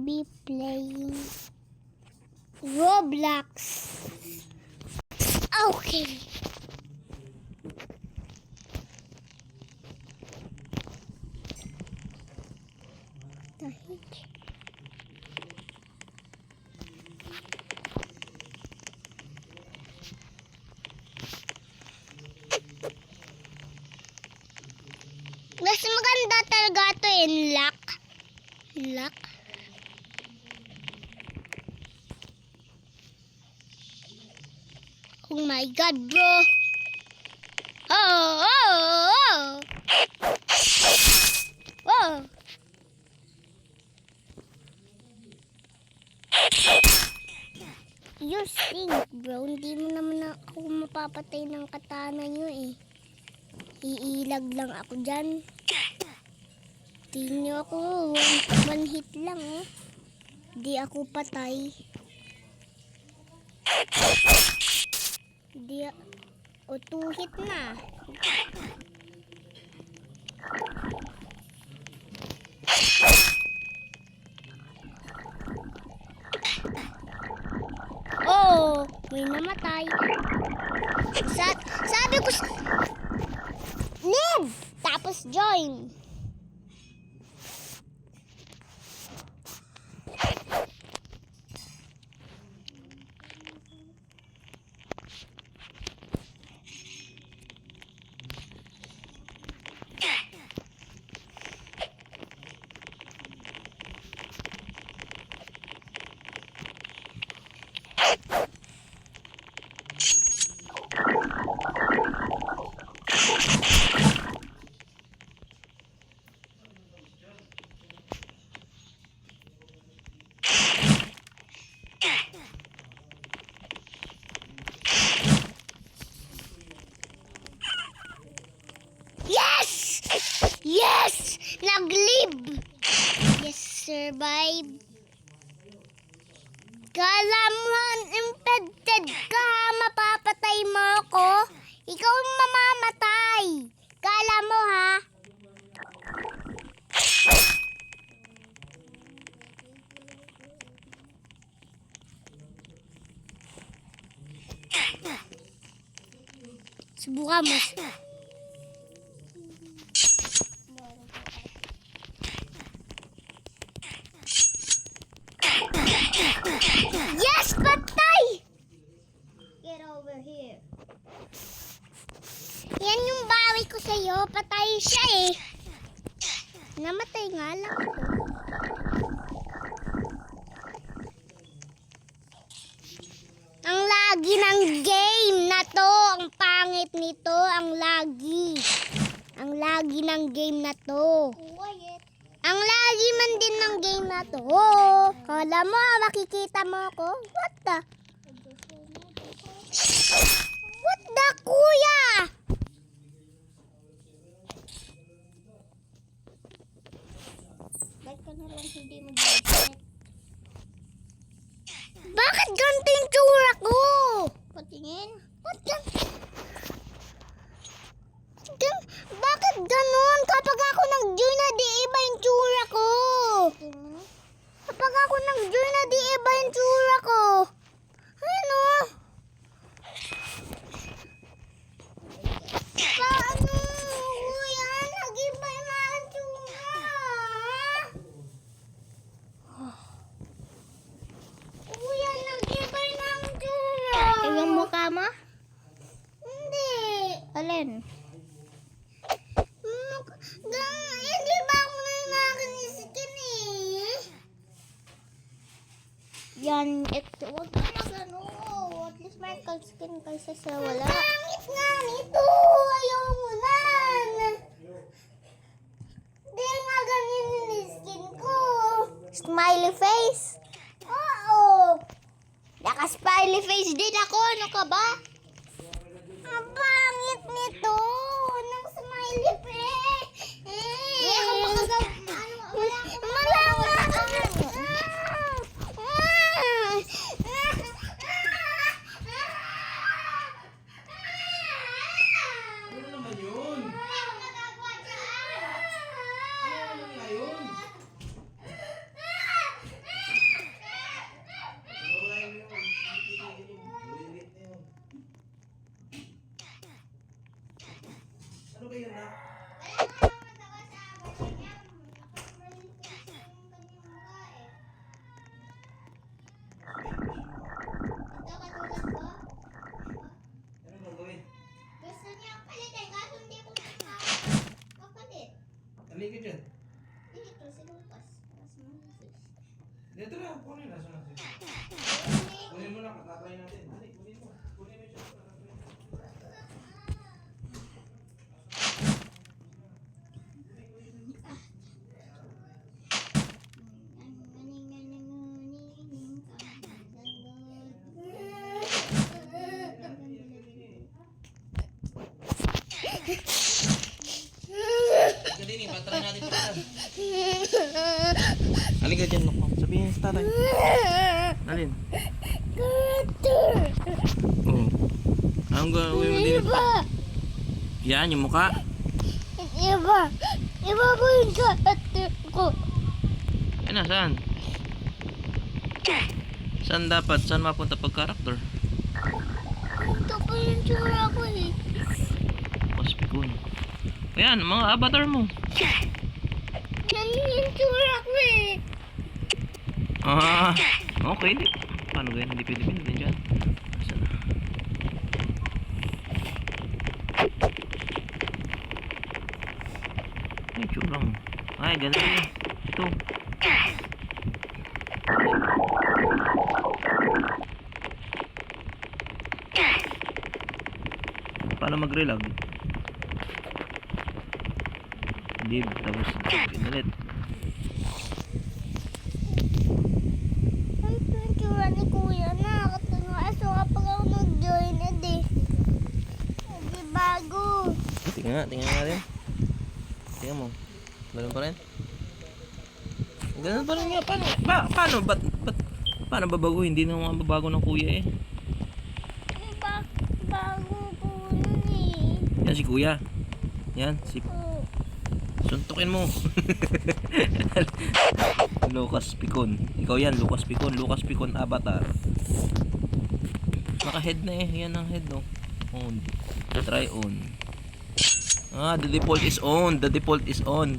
be playing Roblox. Okay. Mas maganda talaga ito lock. Lock. Oh my God, bro. Oh, oh, oh. Oh. You stink, bro. Hindi mo naman ako mapapatay ng katana nyo eh. Iilag lang ako dyan. Tingin nyo ako, one hit lang oh. Di ako patay. Di o 2 hit na. Oh, may namatay. Sabi ko live! Tapos join. Yes! Yes! Nag-live! Yes, survive. Kala mo, infected ka, mapapatay mo ako. Ikaw ang mamamatay. Kala mo, ha? Subukan mo. Yes, patay! Get over here. Yan yung bawi ko sa'yo. Patay siya eh. Namatay nga lang ako. Ang lagi ng game na to. Ang pangit nito. Ang lagi. Ang lagi ng game na to. Ang lagi man din ng game na to. Kala mo, makikita mo ako? What the? What the, kuya? Ba't ka na lang hindi mag-budget? Bakit ganito yung tsura ko? Patingin? Bakit ganon? Kapag ako nag-join na di iba yung tsura ko. Kapag ako nag-join na di iba yung tsura ko. Ano? Paano? Kuya, nag-iba na ang tsura. Kuya, nag-iba na ang tsura. Ibang mukha mo? Hindi. Alin? Hindi ba ako nanakin skin eh? Yan, huwag ka magano. At least may skin kaysa sa wala. Pangit nga nito. Ayaw mo na. Hindi nga ganyan yung skin ko. Smiley face? Oo. Naka-smiley face din ako. Ano ka ba? Ang pangit nito. Nang smiley face. Dito na, kunin na. Saan natin? Kunin mo na, tatry natin. Dali, kunin mo. Kunin mo siya. Kadini, patry natin ito. Halika dyan, Lokong. Sabihin sa tatay. Alin? Oo. Anong gawin mo din? Yan, yung mukha. Iba. Iba po yung character ko. Yan na, saan? Saan dapat? Saan mapunta pag character? Ito po yung tsura ko eh. Paspikon. Ayan, mga avatar mo. Yan yung tsura ko eh. Ah, okay. Di. Paano ganyan? Hindi pwede din dyan. Saan na? Ay, tsura mo. Ay, ganun yun. Ito. Paano mag-relag? Div, tapos pinalit. Ano po yung tsura ni Kuya? Nakakatawa. Aso kapag ako nag-join, edi bago. Tingnan natin. Tingnan mo. Ganun pa rin? Ganun pa rin nga. Paano? Paano babago? Hindi na mababago ng kuya eh. Bago po nun eh. Yan si kuya. Yan, si... Oh. Suntukin mo. Lucas Picon. Ikaw yan, Lucas Picon. Lucas Picon Avatar. Naka-head na eh. Yan ang head, oh. On. Try on. Ah, the default is on. The default is on.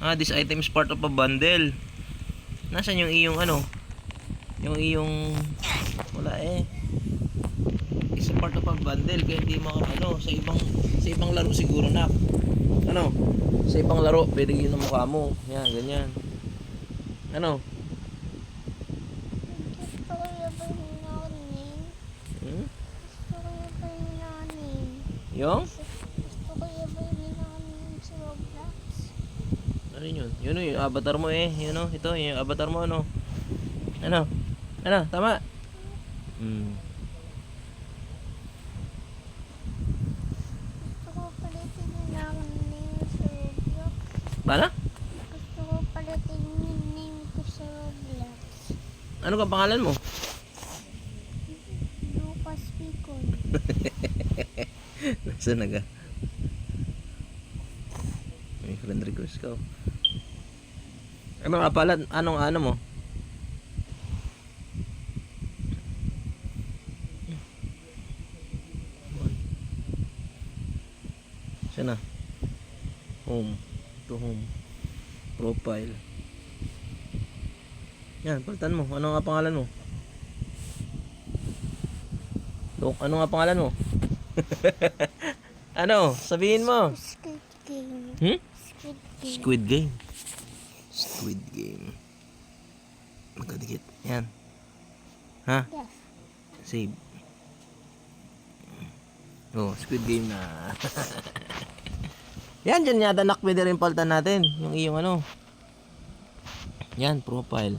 Ah, this item is part of a bundle. Nasaan yung iyong ano? Yung iyong... Wala eh. It's a part of a bundle. Kaya hindi mo ano, sa ibang laro siguro na. Ano? Sa ibang laro, pwede yun ang mukha mo. Yan, ganyan. Ano? Gusto ko yung pahinanin. Hmm? Gusto ko yung pahinanin. Yung? Gusto ko yung pahinanin sa Roblox. Ano yun? Yun yung avatar mo eh. Yun o, ito yung avatar mo ano. Ano? Ano? Tama? Hmm. Gusto ko palitin yung name sa Roblox. Paano? Gusto ko palitin yung name ko sa Roblox. Ano ka pangalan mo? Lucas Picon. Nasaan na ka? May friend request ka. Ano nga pala? Anong ano mo? Saan na? Home. To home. Profile. Yan, palitan mo. Ano nga pangalan mo? Ano nga pangalan mo? Ano? Sabihin mo. Squid Game. Hmm? Squid Game. Squid Game. Squid Game. Magkadikit. Yan. Ha? Yes. Save. Oh, Squid Game na. Yan, dyan yata nak pwede rin palitan natin. Yung iyong ano. Yan, profile.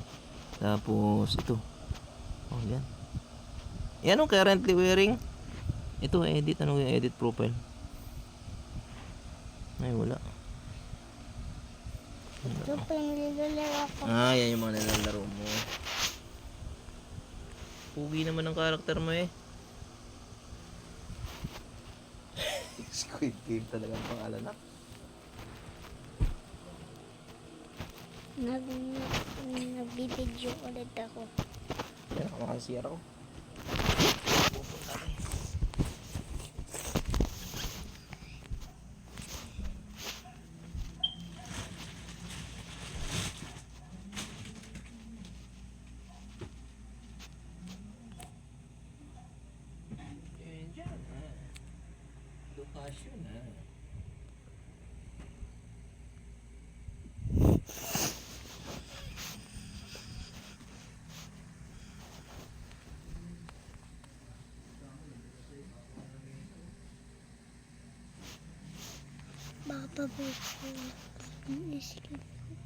Tapos, ito. Oh, yan. Yan o, currently wearing. Ito, edit. Ano yung edit profile? Ay, wala. Ito pa yung nilalaro ko. Ah, yan yung mga nilalaro mo. Pugi naman ang karakter mo eh. Squid Game talagang pangalan na. Nagbibideo ulit ako. Yan, makasiyar ako. Pupunta rin. Yan dyan, Lokasyon, Babay ko. Escape.